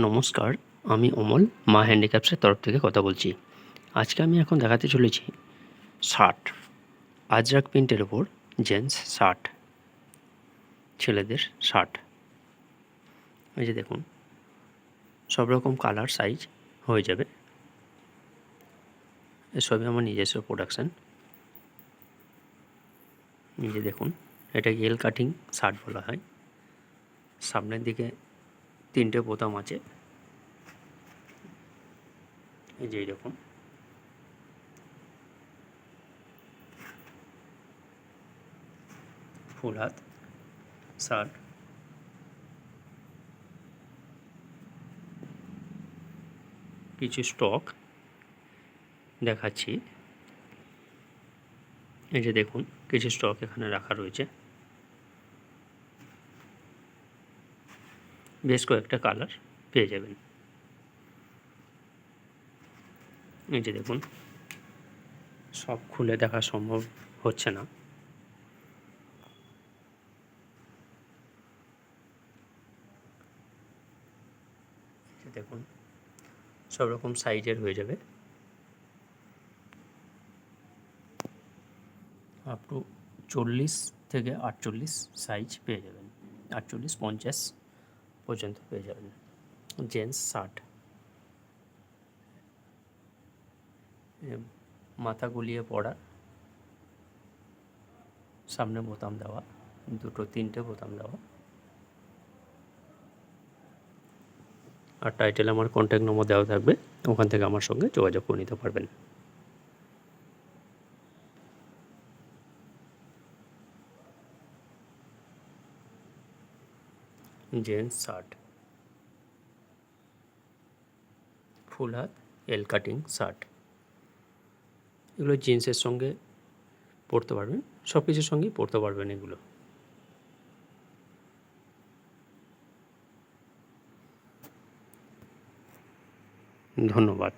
নমস্কার, আমি অমল মা হ্যান্ডিক্রাফটসের তরফ থেকে কথা বলছি। আজকে আমি এখন দেখাতে চলেছি শার্ট, আজরাক প্রিন্টের ওপর জেন্টস শার্ট, ছেলেদের শার্ট। এই যে দেখুন, সব রকম কালার সাইজ হয়ে যাবে। এসবই আমার নিজস্ব প্রোডাকশান। এই যে দেখুন, এটা এল কাটিং শার্ট বলা হয়। সামনের দিকে 3টে বোতাম আছে, এই যে এইরকম। ফুল হাত শার্ট, কিছু স্টক দেখাচ্ছি। এই যে দেখুন, কিছু স্টক এখানে রাখা রয়েছে, বেশ কয়েকটা কালার পেয়ে যাবেন। এই যে দেখুন, সব খুলে দেখা সম্ভব হচ্ছে না। দেখুন, সব রকম সাইজের হয়ে যাবে, আপ টু 40 থেকে 48 সাইজ পেয়ে যাবেন। 48-50 পর্যন্ত পেয়ে যাবেন। জেন্টস শার্ট, মাথা গুলিয়ে পরা, সামনে বোতাম দেওয়া, 2-3টে বোতাম দেওয়া। আর টাইটেলে আমার কন্ট্যাক্ট নম্বর দেওয়া থাকবে, ওখান থেকে আমার সঙ্গে যোগাযোগ করে নিতে পারবেন। জেন্টস শার্ট, ফুল হাত এল কাটিং শার্ট, এগুলো জিন্সের সঙ্গে পরতে পারবেন, সব কিছুর সঙ্গেই পরতে পারবেন এগুলো। ধন্যবাদ।